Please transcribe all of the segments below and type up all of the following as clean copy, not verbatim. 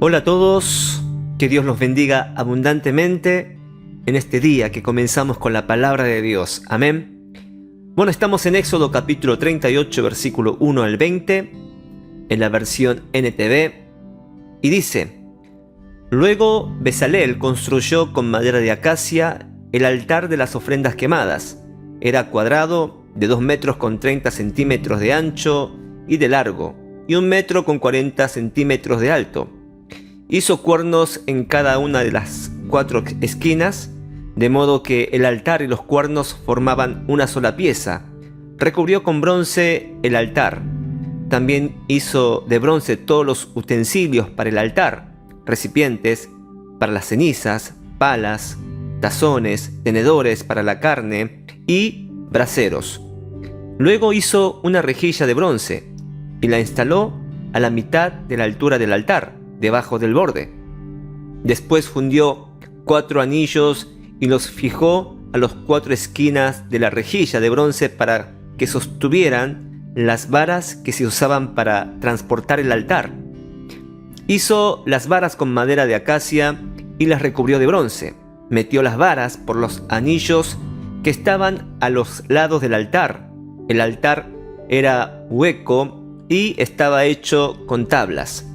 Hola a todos, que Dios los bendiga abundantemente en este día que comenzamos con la palabra de Dios. Amén. Bueno, estamos en Éxodo capítulo 38, versículo 1 al 20, en la versión NTV, y dice: Luego Bezaleel construyó con madera de acacia el altar de las ofrendas quemadas. Era cuadrado, de 2 metros con 30 centímetros de ancho y de largo, y 1 metro con 40 centímetros de alto. Hizo cuernos en cada una de las 4 esquinas, de modo que el altar y los cuernos formaban una sola pieza. Recubrió con bronce el altar. También hizo de bronce todos los utensilios para el altar: recipientes para las cenizas, palas, tazones, tenedores para la carne y braseros. Luego hizo una rejilla de bronce y la instaló a la mitad de la altura del altar, debajo del borde. Después fundió 4 anillos y los fijó a las 4 esquinas de la rejilla de bronce para que sostuvieran las varas que se usaban para transportar el altar. Hizo las varas con madera de acacia y las recubrió de bronce. Metió las varas por los anillos que estaban a los lados del altar. El altar era hueco y estaba hecho con tablas.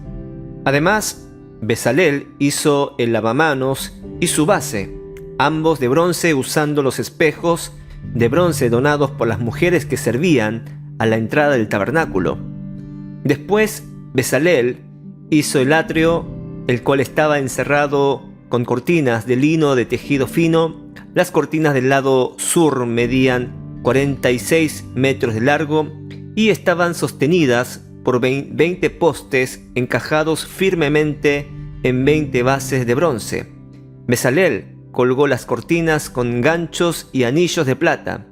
Además, Bezaleel hizo el lavamanos y su base, ambos de bronce, usando los espejos de bronce donados por las mujeres que servían a la entrada del tabernáculo. Después, Bezaleel hizo el atrio, el cual estaba encerrado con cortinas de lino de tejido fino. Las cortinas del lado sur medían 46 metros de largo y estaban sostenidas por 20 postes encajados firmemente en 20 bases de bronce. Bezaleel colgó las cortinas con ganchos y anillos de plata.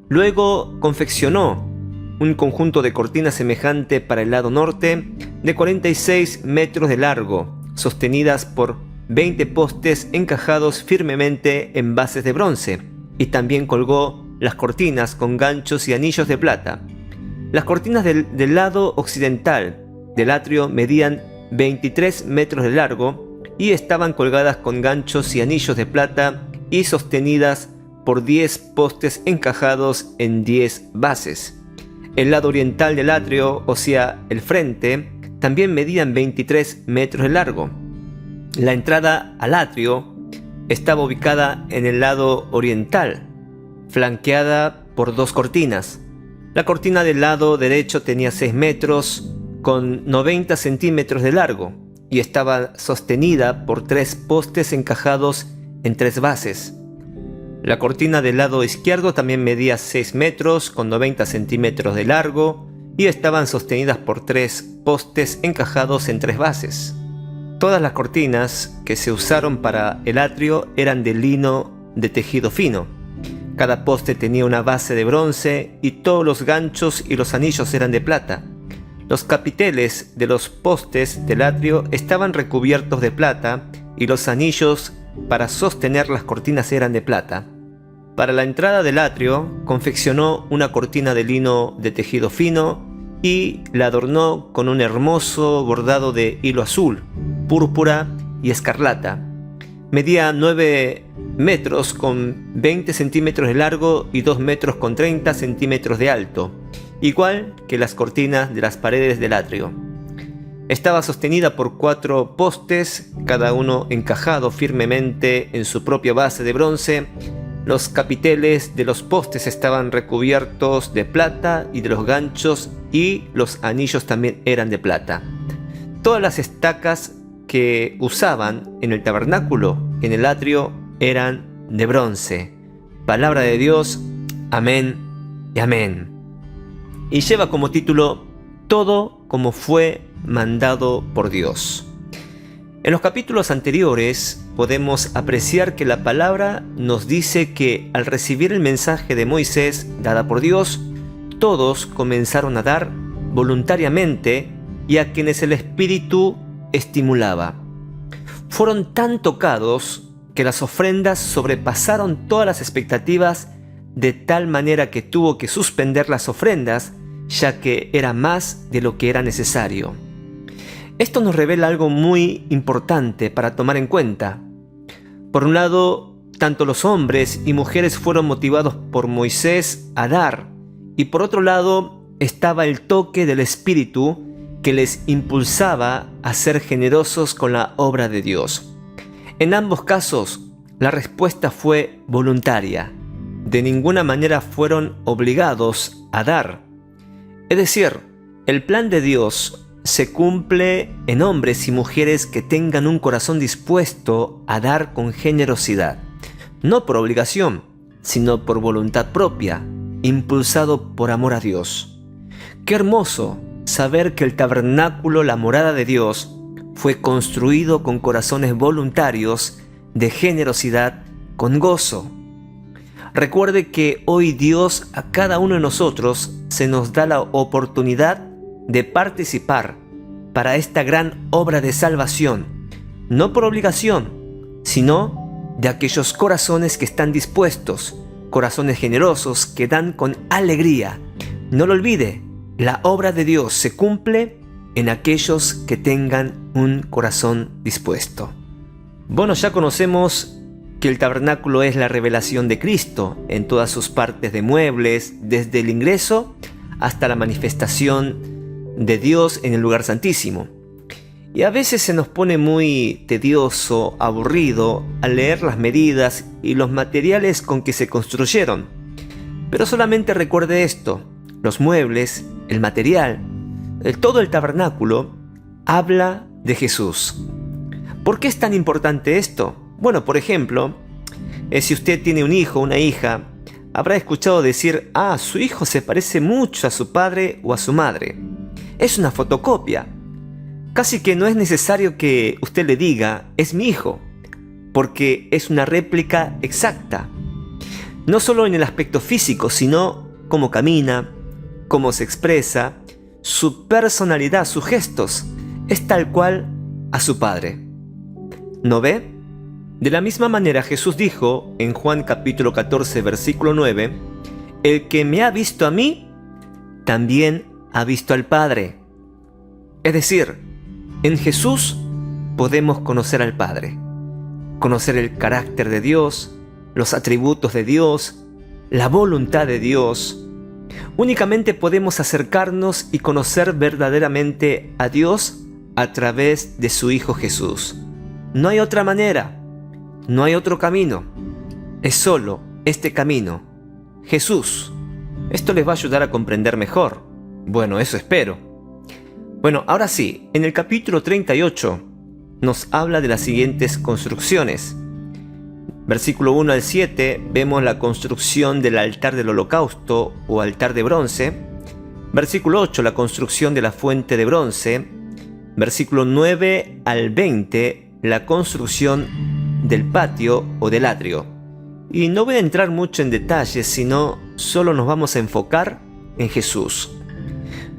Luego confeccionó un conjunto de cortinas semejante para el lado norte, de 46 metros de largo, sostenidas por 20 postes encajados firmemente en bases de bronce, y también colgó las cortinas con ganchos y anillos de plata. Las cortinas del lado occidental del atrio medían 23 metros de largo y estaban colgadas con ganchos y anillos de plata y sostenidas por 10 postes encajados en 10 bases. El lado oriental del atrio, o sea, el frente, también medían 23 metros de largo. La entrada al atrio estaba ubicada en el lado oriental, flanqueada por 2 cortinas. La cortina del lado derecho tenía 6 metros con 90 centímetros de largo y estaba sostenida por 3 postes encajados en 3 bases. La cortina del lado izquierdo también medía 6 metros con 90 centímetros de largo y estaban sostenidas por 3 postes encajados en 3 bases. Todas las cortinas que se usaron para el atrio eran de lino de tejido fino. Cada poste tenía una base de bronce y todos los ganchos y los anillos eran de plata. Los capiteles de los postes del atrio estaban recubiertos de plata y los anillos para sostener las cortinas eran de plata. Para la entrada del atrio confeccionó una cortina de lino de tejido fino y la adornó con un hermoso bordado de hilo azul, púrpura y escarlata. Medía 9 metros con 20 centímetros de largo y 2 metros con 30 centímetros de alto, igual que las cortinas de las paredes del atrio. Estaba sostenida por 4 postes, cada uno encajado firmemente en su propia base de bronce. Los capiteles de los postes estaban recubiertos de plata y de los ganchos y los anillos también eran de plata. Todas las estacas que usaban en el tabernáculo, en el atrio, eran de bronce. Palabra de Dios, amén y amén. Y lleva como título: Todo como fue mandado por Dios. En los capítulos anteriores podemos apreciar que la palabra nos dice que al recibir el mensaje de Moisés dada por Dios, todos comenzaron a dar voluntariamente y a quienes el Espíritu estimulaba. Fueron tan tocados que las ofrendas sobrepasaron todas las expectativas, de tal manera que tuvo que suspender las ofrendas, ya que era más de lo que era necesario. Esto nos revela algo muy importante para tomar en cuenta. Por un lado, tanto los hombres y mujeres fueron motivados por Moisés a dar, y por otro lado estaba el toque del Espíritu que les impulsaba a ser generosos con la obra de Dios. En ambos casos, la respuesta fue voluntaria. De ninguna manera fueron obligados a dar. Es decir, el plan de Dios se cumple en hombres y mujeres que tengan un corazón dispuesto a dar con generosidad, no por obligación, sino por voluntad propia, impulsado por amor a Dios. Qué hermoso saber que el tabernáculo, la morada de Dios, fue construido con corazones voluntarios, de generosidad, con gozo. Recuerde que hoy Dios a cada uno de nosotros se nos da la oportunidad de participar para esta gran obra de salvación, no por obligación, sino de aquellos corazones que están dispuestos, corazones generosos que dan con alegría. No lo olvide, la obra de Dios se cumple en aquellos que tengan un corazón dispuesto. Bueno, ya conocemos que el tabernáculo es la revelación de Cristo en todas sus partes de muebles, desde el ingreso hasta la manifestación de Dios en el lugar santísimo. Y a veces se nos pone muy tedioso, aburrido al leer las medidas y los materiales con que se construyeron. Pero solamente recuerde esto: los muebles, el material, todo el tabernáculo habla de Jesús. ¿Por qué es tan importante esto? Bueno, por ejemplo, si usted tiene un hijo o una hija, habrá escuchado decir: su hijo se parece mucho a su padre o a su madre. Es una fotocopia. Casi que no es necesario que usted le diga: es mi hijo, porque es una réplica exacta. No solo en el aspecto físico, sino cómo camina, cómo se expresa, su personalidad, sus gestos, es tal cual a su padre. ¿No ve? De la misma manera Jesús dijo en Juan capítulo 14 versículo 9: el que me ha visto a mí, también ha visto al Padre. Es decir, en Jesús podemos conocer al Padre, conocer el carácter de Dios, los atributos de Dios, la voluntad de Dios. Únicamente podemos acercarnos y conocer verdaderamente a Dios a través de su Hijo Jesús. No hay otra manera, no hay otro camino. Es solo este camino, Jesús. Esto les va a ayudar a comprender mejor. Bueno, eso espero. Bueno, ahora sí, en el capítulo 38 nos habla de las siguientes construcciones. Versículo 1 al 7 vemos la construcción del altar del holocausto o altar de bronce. Versículo 8, la construcción de la fuente de bronce. Versículo 9 al 20, la construcción del patio o del atrio. Y no voy a entrar mucho en detalles, sino solo nos vamos a enfocar en Jesús.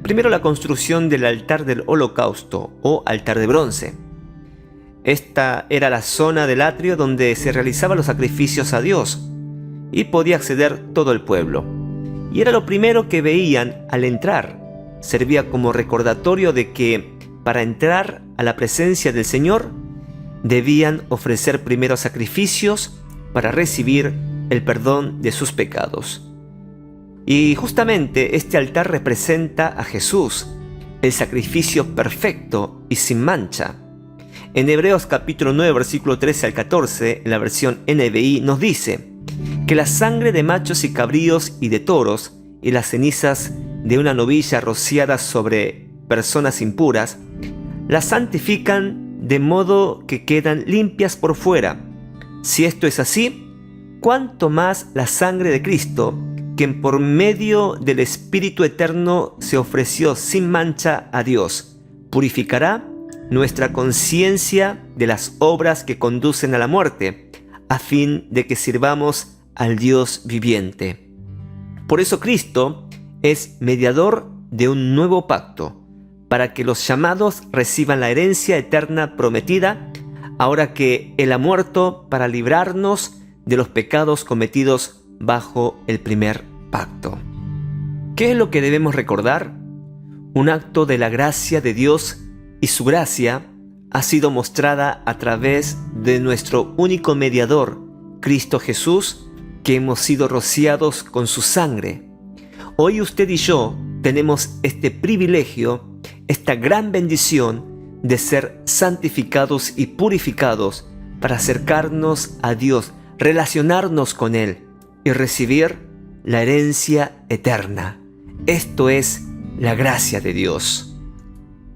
Primero, la construcción del altar del holocausto o altar de bronce. Esta era la zona del atrio donde se realizaban los sacrificios a Dios y podía acceder todo el pueblo. Y era lo primero que veían al entrar. Servía como recordatorio de que para entrar a la presencia del Señor debían ofrecer primero sacrificios para recibir el perdón de sus pecados. Y justamente este altar representa a Jesús, el sacrificio perfecto y sin mancha. En Hebreos capítulo 9, versículo 13 al 14, en la versión NBI, nos dice que la sangre de machos y cabríos y de toros y las cenizas de una novilla rociadas sobre personas impuras, las santifican de modo que quedan limpias por fuera. Si esto es así, ¿cuánto más la sangre de Cristo, quien por medio del Espíritu Eterno se ofreció sin mancha a Dios, purificará nuestra conciencia de las obras que conducen a la muerte, a fin de que sirvamos al Dios viviente? Por eso Cristo es mediador de un nuevo pacto, para que los llamados reciban la herencia eterna prometida, ahora que Él ha muerto para librarnos de los pecados cometidos bajo el primer pacto. ¿Qué es lo que debemos recordar? Un acto de la gracia de Dios y su gracia ha sido mostrada a través de nuestro único mediador, Cristo Jesús, que hemos sido rociados con su sangre. Hoy usted y yo tenemos este privilegio, esta gran bendición de ser santificados y purificados para acercarnos a Dios, relacionarnos con Él y recibir la herencia eterna. Esto es la gracia de Dios.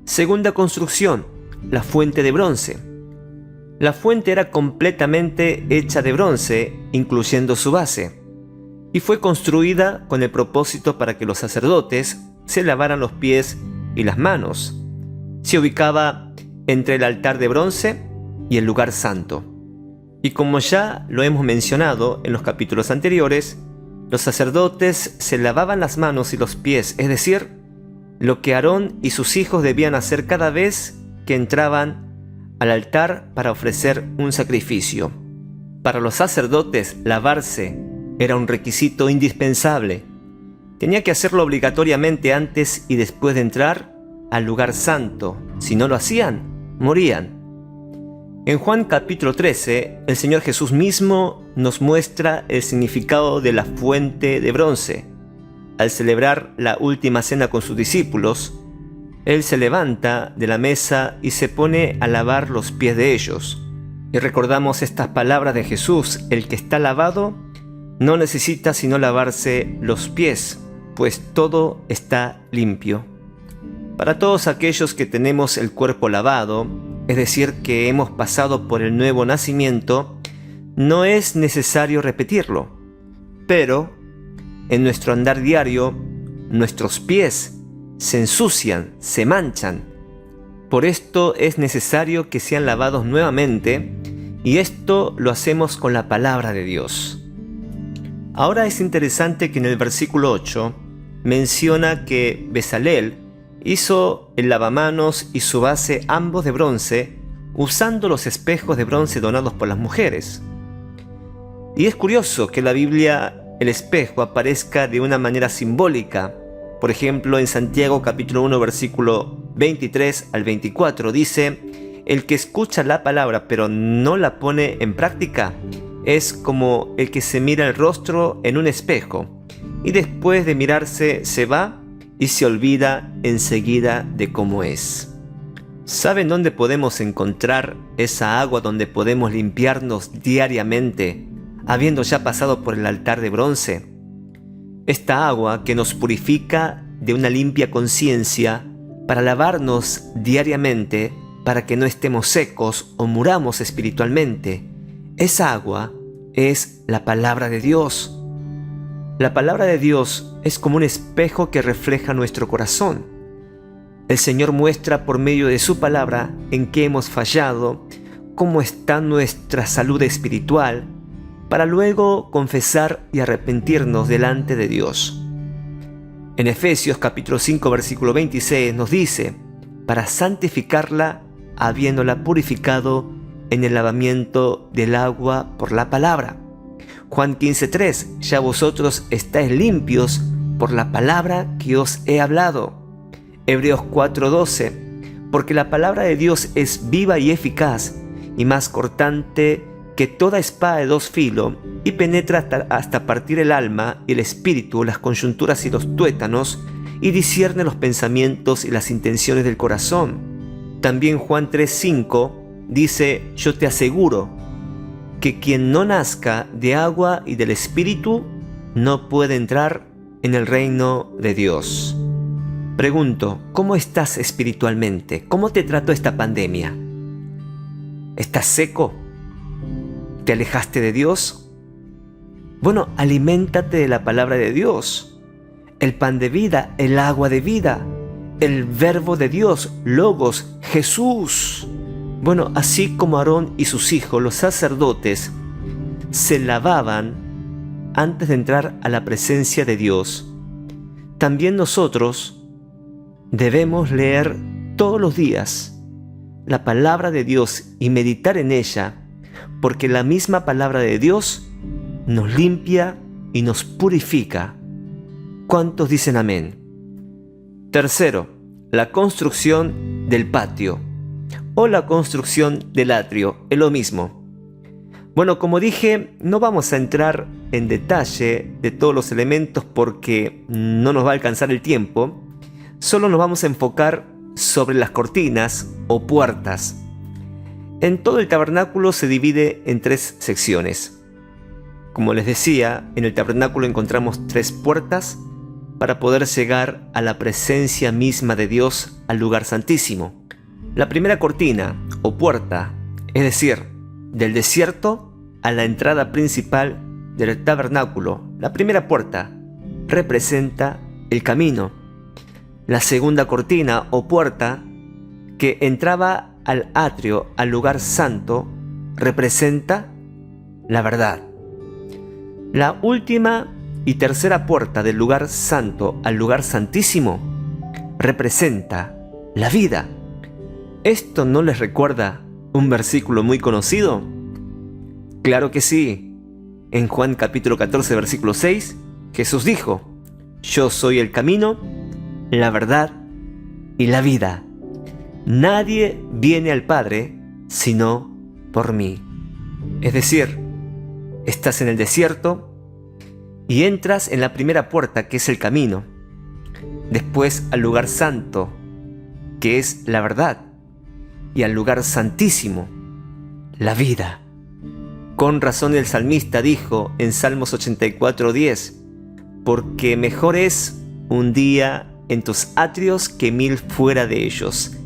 Segunda construcción, la fuente de bronce. La fuente era completamente hecha de bronce, incluyendo su base, y fue construida con el propósito para que los sacerdotes se lavaran los pies y las manos. Se ubicaba entre el altar de bronce y el lugar santo. Y como ya lo hemos mencionado en los capítulos anteriores, los sacerdotes se lavaban las manos y los pies, es decir, lo que Aarón y sus hijos debían hacer cada vez que entraban al altar para ofrecer un sacrificio. Para los sacerdotes, lavarse era un requisito indispensable. Tenía que hacerlo obligatoriamente antes y después de entrar al lugar santo. Si no lo hacían, morían. En Juan capítulo 13, el Señor Jesús mismo nos muestra el significado de la fuente de bronce. Al celebrar la última cena con sus discípulos, Él se levanta de la mesa y se pone a lavar los pies de ellos. Y recordamos estas palabras de Jesús: el que está lavado no necesita sino lavarse los pies, pues todo está limpio. Para todos aquellos que tenemos el cuerpo lavado, es decir, que hemos pasado por el nuevo nacimiento, no es necesario repetirlo. Pero en nuestro andar diario, nuestros pies se ensucian, se manchan. Por esto es necesario que sean lavados nuevamente, y esto lo hacemos con la palabra de Dios. Ahora es interesante que en el versículo 8 menciona que Bezalel hizo el lavamanos y su base ambos de bronce, usando los espejos de bronce donados por las mujeres. Y es curioso que en la Biblia el espejo aparezca de una manera simbólica. Por ejemplo, en Santiago capítulo 1 versículo 23 al 24 dice: el que escucha la palabra pero no la pone en práctica es como el que se mira el rostro en un espejo y después de mirarse se va y se olvida enseguida de cómo es. ¿Saben dónde podemos encontrar esa agua donde podemos limpiarnos diariamente, habiendo ya pasado por el altar de bronce? Esta agua que nos purifica de una limpia conciencia para lavarnos diariamente, para que no estemos secos o muramos espiritualmente. Esa agua es la palabra de Dios. La palabra de Dios es como un espejo que refleja nuestro corazón. El Señor muestra por medio de su palabra en qué hemos fallado, cómo está nuestra salud espiritual, para luego confesar y arrepentirnos delante de Dios. En Efesios capítulo 5 versículo 26 nos dice: para santificarla, habiéndola purificado en el lavamiento del agua por la palabra. Juan 15:3: ya vosotros estáis limpios por la palabra que os he hablado. Hebreos 4:12: porque la palabra de Dios es viva y eficaz, y más cortante que toda espada de dos filos, y penetra hasta partir el alma y el espíritu, las coyunturas y los tuétanos, y discierne los pensamientos y las intenciones del corazón. También Juan 3:5 dice: yo te aseguro que quien no nazca de agua y del espíritu no puede entrar en el reino de Dios. Pregunto, ¿cómo estás espiritualmente? ¿Cómo te trató esta pandemia? ¿Estás seco? ¿Te alejaste de Dios? Bueno, aliméntate de la palabra de Dios, el pan de vida, el agua de vida, el verbo de Dios, Logos, Jesús. Bueno, así como Aarón y sus hijos, los sacerdotes, se lavaban antes de entrar a la presencia de Dios, también nosotros debemos leer todos los días la palabra de Dios y meditar en ella, porque la misma palabra de Dios nos limpia y nos purifica. ¿Cuántos dicen amén? Tercero, la construcción del patio o la construcción del atrio, es lo mismo. Bueno, como dije, no vamos a entrar en detalle de todos los elementos porque no nos va a alcanzar el tiempo. Solo nos vamos a enfocar sobre las cortinas o puertas. En todo el tabernáculo se divide en 3 secciones. Como les decía, en el tabernáculo encontramos 3 puertas para poder llegar a la presencia misma de Dios, al lugar santísimo. La primera cortina o puerta, es decir, del desierto a la entrada principal del tabernáculo, la primera puerta representa el camino. La segunda cortina o puerta que entraba al atrio, al lugar santo, representa la verdad. La última y tercera puerta del lugar santo al lugar santísimo representa la vida. ¿Esto no les recuerda un versículo muy conocido? Claro que sí. En Juan capítulo 14, versículo 6, Jesús dijo: Yo soy el camino, la verdad y la vida. Nadie viene al Padre sino por mí. Es decir, estás en el desierto y entras en la primera puerta, que es el camino, después al lugar santo, que es la verdad, y al lugar santísimo, la vida. Con razón el salmista dijo en Salmos 84:10, porque mejor es un día en tus atrios que 1000 fuera de ellos.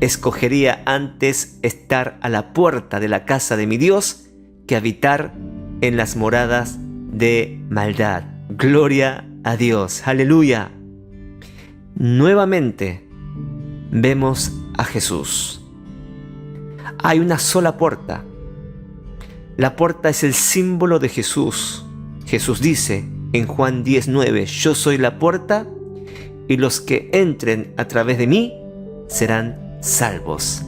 Escogería antes estar a la puerta de la casa de mi Dios que habitar en las moradas de maldad. Gloria a Dios. Aleluya. Nuevamente vemos a Jesús. Hay una sola puerta. La puerta es el símbolo de Jesús. Jesús dice en Juan 10:9, yo soy la puerta y los que entren a través de mí serán salvos.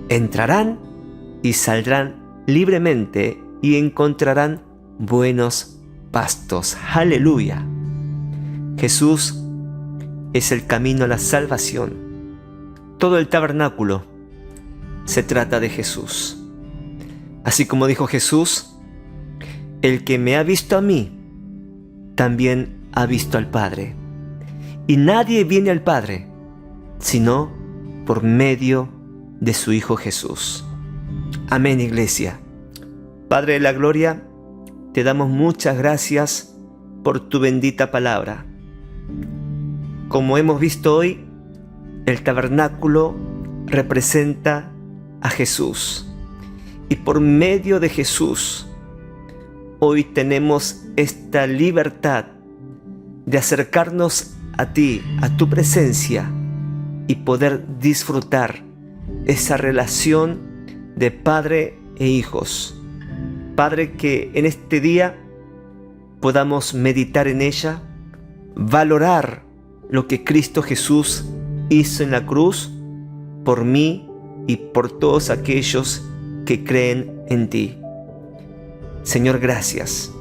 Entrarán y saldrán libremente y encontrarán buenos pastos. Aleluya. Jesús es el camino a la salvación. Todo el tabernáculo se trata de Jesús. Así como dijo Jesús, el que me ha visto a mí, también ha visto al Padre. Y nadie viene al Padre, sino por medio de su Hijo Jesús. Amén, iglesia. Padre de la gloria, te damos muchas gracias por tu bendita palabra. Como hemos visto hoy, el tabernáculo representa a Jesús. Y por medio de Jesús, hoy tenemos esta libertad de acercarnos a ti, a tu presencia, y poder disfrutar esa relación de padre e hijos. Padre, que en este día podamos meditar en ella, valorar lo que Cristo Jesús hizo en la cruz por mí y por todos aquellos que creen en ti. Señor, gracias.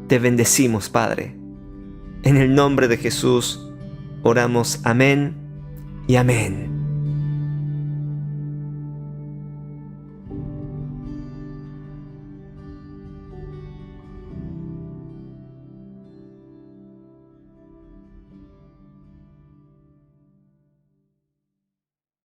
Te bendecimos, Padre. En el nombre de Jesús oramos. Amén y amén.